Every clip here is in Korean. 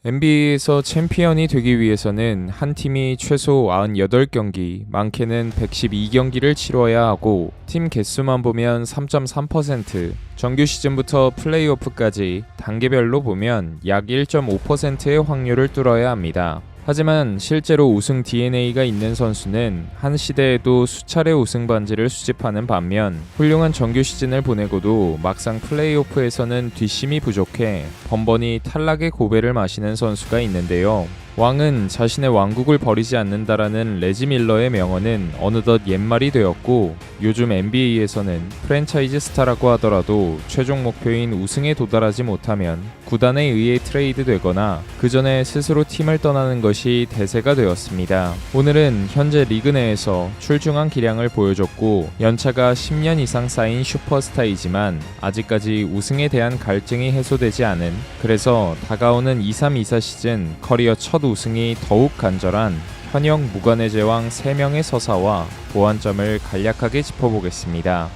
NBA에서 챔피언이 되기 위해서는 한 팀이 최소 98경기, 많게는 112경기를 치러야 하고 팀 개수만 보면 3.3%, 정규 시즌부터 플레이오프까지 단계별로 보면 약 1.5%의 확률을 뚫어야 합니다. 하지만 실제로 우승 DNA가 있는 선수는 한 시대에도 수차례 우승 반지를 수집하는 반면 훌륭한 정규 시즌을 보내고도 막상 플레이오프에서는 뒷심이 부족해 번번이 탈락의 고배를 마시는 선수가 있는데요. 왕은 자신의 왕국을 버리지 않는다라는 레지 밀러의 명언은 어느덧 옛말이 되었고, 요즘 NBA에서는 프랜차이즈 스타라고 하더라도 최종 목표인 우승에 도달하지 못하면 구단에 의해 트레이드 되거나 그 전에 스스로 팀을 떠나는 것이 대세가 되었습니다. 오늘은 현재 리그 내에서 출중한 기량을 보여줬고 연차가 10년 이상 쌓인 슈퍼스타이지만 아직까지 우승에 대한 갈증이 해소되지 않은, 그래서 다가오는 23-24 시즌 커리어 첫 우승이 더욱 간절한 현역 무관의 제왕 3명의 서사와 보완점을 간략하게 짚어보겠습니다.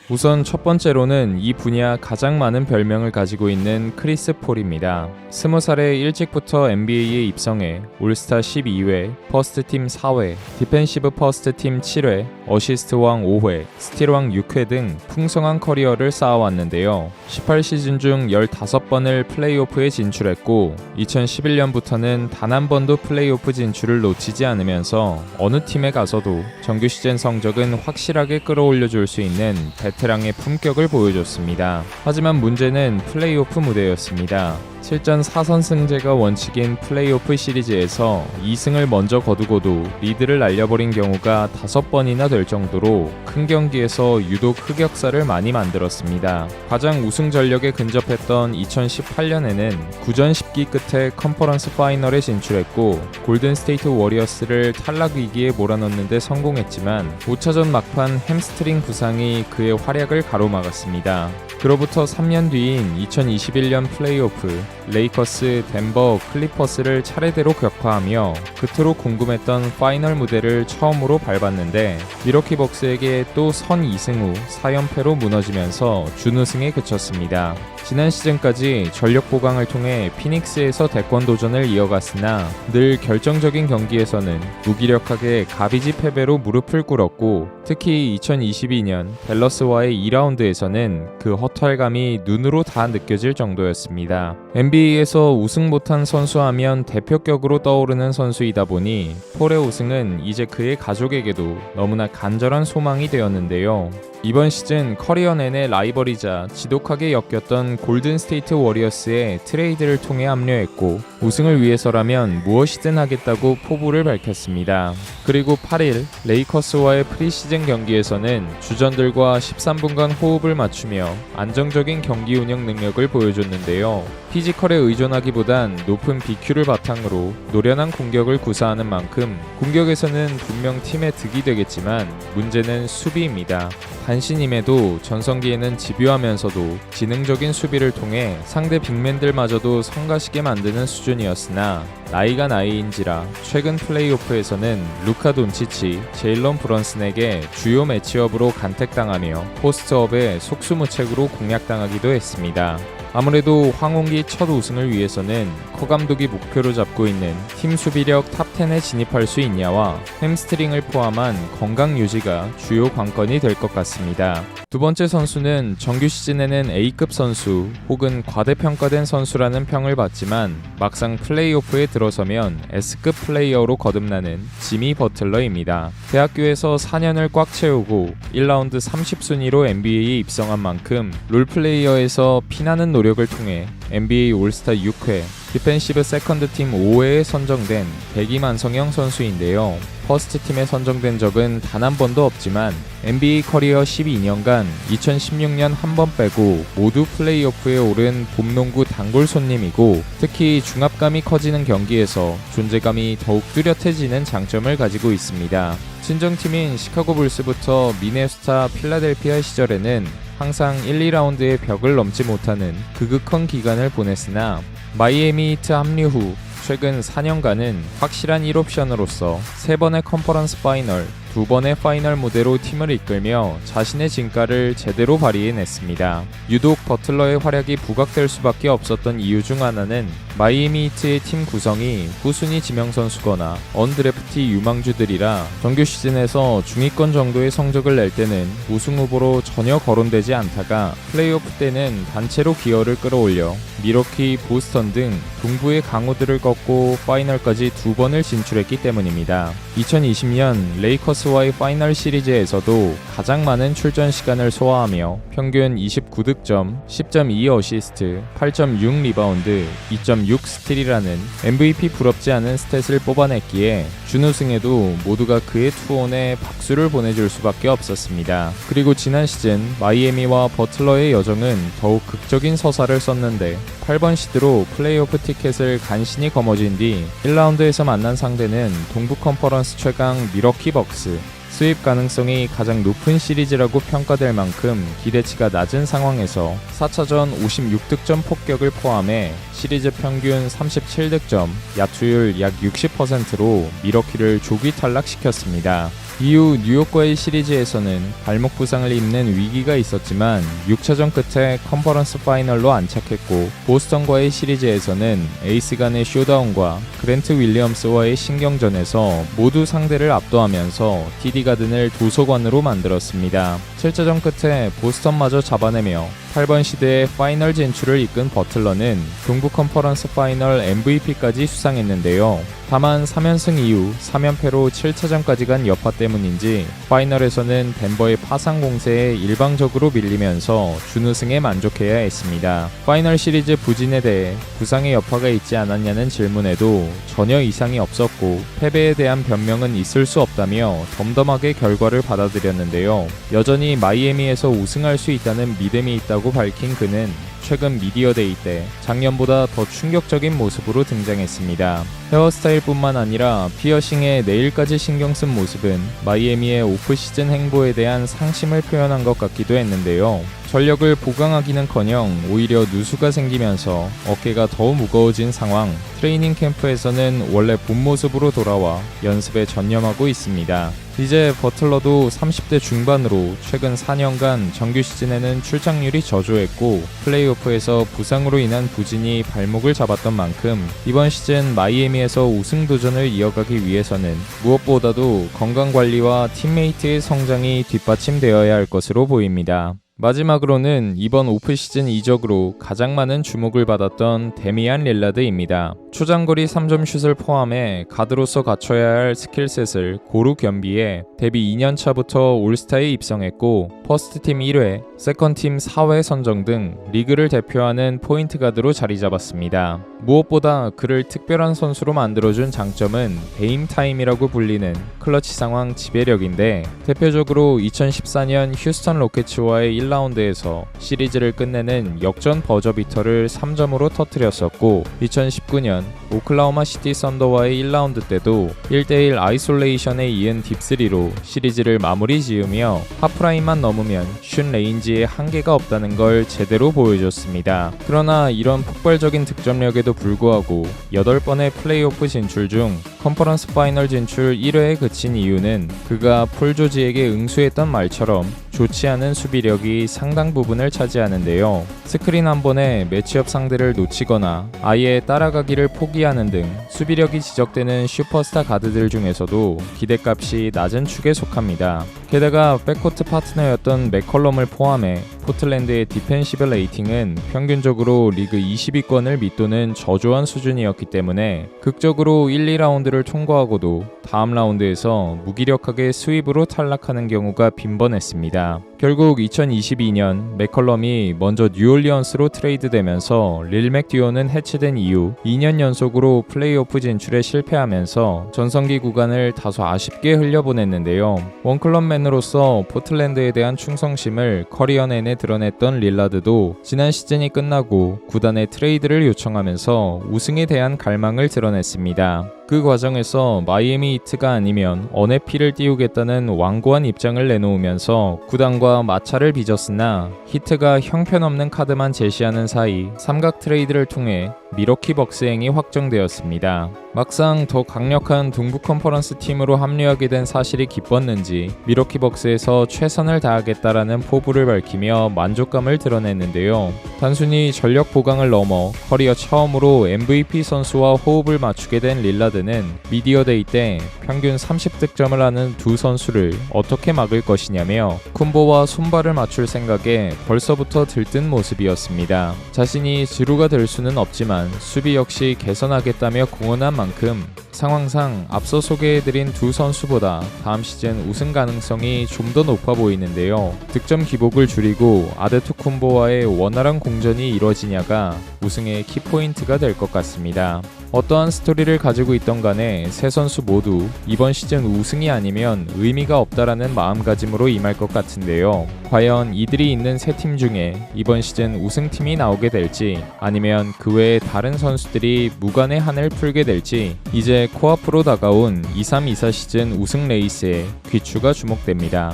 우선 첫 번째로는 이 분야 가장 많은 별명을 가지고 있는 크리스 폴입니다. 20살에 일찍부터 NBA에 입성해 올스타 12회, 퍼스트팀 4회, 디펜시브 퍼스트팀 7회, 어시스트왕 5회, 스틸왕 6회 등 풍성한 커리어를 쌓아왔는데요. 18시즌 중 15번을 플레이오프에 진출했고 2011년부터는 단 한 번도 플레이오프 진출을 놓치지 않으면서 어느 팀에 가서도 정규 시즌 성적은 확실하게 끌어올려줄 수 있는 베테랑의 품격을 보여줬습니다. 하지만 문제는 플레이오프 무대였습니다. 7전 4선승제가 원칙인 플레이오프 시리즈에서 2승을 먼저 거두고도 리드를 날려버린 경우가 5번이나 될 정도로 큰 경기에서 유독 흑역사를 많이 만들었습니다. 가장 우승 전력에 근접했던 2018년에는 9전 10기 끝에 컨퍼런스 파이널에 진출했고 골든 스테이트 워리어스를 탈락 위기에 몰아넣는데 성공했지만 5차전 막판 햄스트링 부상이 그의 활약을 가로막았습니다. 그로부터 3년 뒤인 2021년 플레이오프, 레이커스, 덴버, 클리퍼스를 차례대로 격파하며 그토록 궁금했던 파이널 무대를 처음으로 밟았는데 미러키 벅스에게 또 선 2승 후 4연패로 무너지면서 준우승에 그쳤습니다. 지난 시즌까지 전력 보강을 통해 피닉스에서 대권 도전을 이어갔으나 늘 결정적인 경기에서는 무기력하게 가비지 패배로 무릎을 꿇었고, 특히 2022년 댈러스와의 2라운드에서는 그 허탈감이 눈으로 다 느껴질 정도였습니다. NBA에서 우승 못한 선수 하면 대표격으로 떠오르는 선수이다 보니 폴의 우승은 이제 그의 가족에게도 너무나 간절한 소망이 되었는데요. 이번 시즌 커리어 내내 라이벌이자 지독하게 엮였던 골든 스테이트 워리어스에 트레이드를 통해 합류했고 우승을 위해서라면 무엇이든 하겠다고 포부를 밝혔습니다. 그리고 8일 레이커스와의 프리시즌 경기에서는 주전들과 13분간 호흡을 맞추며 안정적인 경기 운영 능력을 보여줬는데요. 피지컬에 의존하기보단 높은 BQ를 바탕으로 노련한 공격을 구사하는 만큼 공격에서는 분명 팀의 득이 되겠지만 문제는 수비입니다. 단신임에도 전성기에는 집요하면서도 지능적인 수비를 통해 상대 빅맨들마저도 성가시게 만드는 수준이었으나 나이가 나이인지라 최근 플레이오프에서는 루카 돈치치, 제일런 브런슨에게 주요 매치업으로 간택당하며 포스트업에 속수무책으로 공략당하기도 했습니다. 아무래도 황홍기 첫 우승을 위해서는 커 감독이 목표로 잡고 있는 팀 수비력 탑10에 진입할 수 있냐와 햄스트링을 포함한 건강 유지가 주요 관건이 될 것 같습니다. 두 번째 선수는 정규 시즌에는 A급 선수 혹은 과대평가된 선수라는 평을 받지만 막상 플레이오프에 들어서면 S급 플레이어로 거듭나는 지미 버틀러입니다. 대학교에서 4년을 꽉 채우고 1라운드 30순위로 NBA에 입성한 만큼 롤플레이어에서 피나는 노력을 통해 NBA 올스타 6회, 디펜시브 세컨드팀 5회에 선정된 대기만성형 선수인데요. 퍼스트팀에 선정된 적은 단 한 번도 없지만 NBA 커리어 12년간 2016년 한 번 빼고 모두 플레이오프에 오른 봄농구 단골 손님이고 특히 중압감이 커지는 경기에서 존재감이 더욱 뚜렷해지는 장점을 가지고 있습니다. 친정팀인 시카고 불스부터 미네소타, 필라델피아 시절에는 항상 1, 2라운드의 벽을 넘지 못하는 그윽한 기간을 보냈으나 마이애미 히트 합류 후 최근 4년간은 확실한 1옵션으로서 3번의 컨퍼런스 파이널, 두 번의 파이널 무대로 팀을 이끌며 자신의 진가를 제대로 발휘해냈습니다. 유독 버틀러의 활약이 부각될 수밖에 없었던 이유 중 하나는 마이애미 히트의 팀 구성이 후순위 지명 선수거나 언드래프티 유망주들이라 정규 시즌에서 중위권 정도의 성적을 낼 때는 우승 후보로 전혀 거론되지 않다가 플레이오프 때는 단체로 기여를 끌어올려 미러키, 보스턴 등 동부의 강호들을 꺾고 파이널까지 두 번을 진출했기 때문입니다. 2020년 레이커스와의 파이널 시리즈에서도 가장 많은 출전 시간을 소화하며 평균 29득점, 10.2 어시스트, 8.6 리바운드, 2.6 스틸이라는 MVP 부럽지 않은 스탯을 뽑아냈기에 준우승에도 모두가 그의 투혼에 박수를 보내줄 수밖에 없었습니다. 그리고 지난 시즌 마이애미와 버틀러의 여정은 더욱 극적인 서사를 썼는데 8번 시드로 플레이오프 티켓을 간신히 거머쥔 뒤 1라운드에서 만난 상대는 동부 컨퍼런스 최강 미러키 벅스. 수입 가능성이 가장 높은 시리즈라고 평가될 만큼 기대치가 낮은 상황에서 4차전 56득점 폭격을 포함해 시리즈 평균 37득점, 야투율 약 60%로 미러키를 조기 탈락시켰습니다. 이후 뉴욕과의 시리즈에서는 발목 부상을 입는 위기가 있었지만 6차전 끝에 컨퍼런스 파이널로 안착했고 보스턴과의 시리즈에서는 에이스 간의 쇼다운과 그랜트 윌리엄스와의 신경전에서 모두 상대를 압도하면서 TD 가든을 도서관으로 만들었습니다. 7차전 끝에 보스턴마저 잡아내며 8번 시드의 파이널 진출을 이끈 버틀러는 동부 컨퍼런스 파이널 MVP까지 수상했는데요. 다만 3연승 이후 3연패로 7차전까지 간 여파 때문인지 파이널에서는 덴버의 파상 공세에 일방적으로 밀리면서 준우승에 만족해야 했습니다. 파이널 시리즈 부진에 대해 부상의 여파가 있지 않았냐는 질문에도 전혀 이상이 없었고 패배에 대한 변명은 있을 수 없다며 덤덤하게 결과를 받아들였는데요. 여전히 마이애미에서 우승할 수 있다는 믿음이 있다고 밝힌 그는 최근 미디어데이 때 작년보다 더 충격적인 모습으로 등장했습니다. 헤어스타일뿐만 아니라 피어싱에 네일까지 신경 쓴 모습은 마이애미의 오프시즌 행보에 대한 상심을 표현한 것 같기도 했는데요. 전력을 보강하기는커녕 오히려 누수가 생기면서 어깨가 더 무거워진 상황. 트레이닝 캠프에서는 원래 본 모습으로 돌아와 연습에 전념하고 있습니다. 이제 버틀러도 30대 중반으로 최근 4년간 정규 시즌에는 출장률이 저조했고 플레이오프에서 부상으로 인한 부진이 발목을 잡았던 만큼 이번 시즌 마이애미에서 우승 도전을 이어가기 위해서는 무엇보다도 건강관리와 팀메이트의 성장이 뒷받침되어야 할 것으로 보입니다. 마지막으로는 이번 오프시즌 이적으로 가장 많은 주목을 받았던 데미안 릴라드입니다. 초장거리 3점 슛을 포함해 가드로서 갖춰야 할 스킬셋을 고루 겸비해 데뷔 2년차부터 올스타에 입성했고 퍼스트팀 1회, 세컨팀 4회 선정 등 리그를 대표하는 포인트 가드로 자리 잡았습니다. 무엇보다 그를 특별한 선수로 만들어준 장점은 베임 타임이라고 불리는 클러치 상황 지배력인데 대표적으로 2014년 휴스턴 로켓츠와의 1라운드에서 시리즈를 끝내는 역전 버저비터를 3점으로 터뜨렸었고 2019년 오클라호마 시티 썬더와의 1라운드 때도 1대1 아이솔레이션에 이은 딥3로 시리즈를 마무리 지으며 하프라인만 넘으면 슛 레인지에 한계가 없다는 걸 제대로 보여줬습니다. 그러나 이런 폭발적인 득점력에도 불구하고 8번의 플레이오프 진출 중 컨퍼런스 파이널 진출 1회에 그친 이유는 그가 폴 조지에게 응수했던 말처럼 좋지 않은 수비력이 상당 부분을 차지하는데요. 스크린 한 번에 매치업 상대를 놓치거나 아예 따라가기를 포기하는 등 수비력이 지적되는 슈퍼스타 가드들 중에서도 기대값이 낮은 축에 속합니다. 게다가 백코트 파트너였던 맥컬럼을 포함해 포틀랜드의 디펜시브 레이팅은 평균적으로 리그 20위권을 밑도는 저조한 수준이었기 때문에 극적으로 1, 2라운드를 통과하고도 다음 라운드에서 무기력하게 스윕으로 탈락하는 경우가 빈번했습니다. 결국 2022년 맥컬럼이 먼저 뉴올리언스로 트레이드되면서 릴 맥듀오는 해체된 이후 2년 연속으로 플레이오프 진출에 실패하면서 전성기 구간을 다소 아쉽게 흘려보냈는데요. 원클럽맨으로서 포틀랜드에 대한 충성심을 커리어 내내 드러냈던 릴라드도 지난 시즌이 끝나고 구단에 트레이드를 요청하면서 우승에 대한 갈망을 드러냈습니다. 그 과정에서 마이애미 히트가 아니면 언의 피를 띄우겠다는 완고한 입장을 내놓으면서 구단과 마찰을 빚었으나 히트가 형편없는 카드만 제시하는 사이 삼각 트레이드를 통해 미러키 벅스행이 확정되었습니다. 막상 더 강력한 동부 컨퍼런스 팀으로 합류하게 된 사실이 기뻤는지 미러키 벅스에서 최선을 다하겠다라는 포부를 밝히며 만족감을 드러냈는데요. 단순히 전력 보강을 넘어 커리어 처음으로 MVP 선수와 호흡을 맞추게 된 릴라드는 미디어데이 때 평균 30득점을 하는 두 선수를 어떻게 막을 것이냐며 쿤보와 손발을 맞출 생각에 벌써부터 들뜬 모습이었습니다. 자신이 지루가 될 수는 없지만 수비 역시 개선하겠다며 공언한 만큼 상황상 앞서 소개해드린 두 선수보다 다음 시즌 우승 가능성이 좀 더 높아 보이는데요. 득점 기복을 줄이고 아데토쿤보와의 원활한 공전이 이뤄지냐가 우승의 키포인트가 될 것 같습니다. 어떠한 스토리를 가지고 있던 간에 세 선수 모두 이번 시즌 우승이 아니면 의미가 없다라는 마음가짐으로 임할 것 같은데요. 과연 이들이 있는 세 팀 중에 이번 시즌 우승팀이 나오게 될지 아니면 그 외에 다른 선수들이 무관의 한을 풀게 될지 이제 코앞으로 다가온 23-24 시즌 우승 레이스에 귀추가 주목됩니다.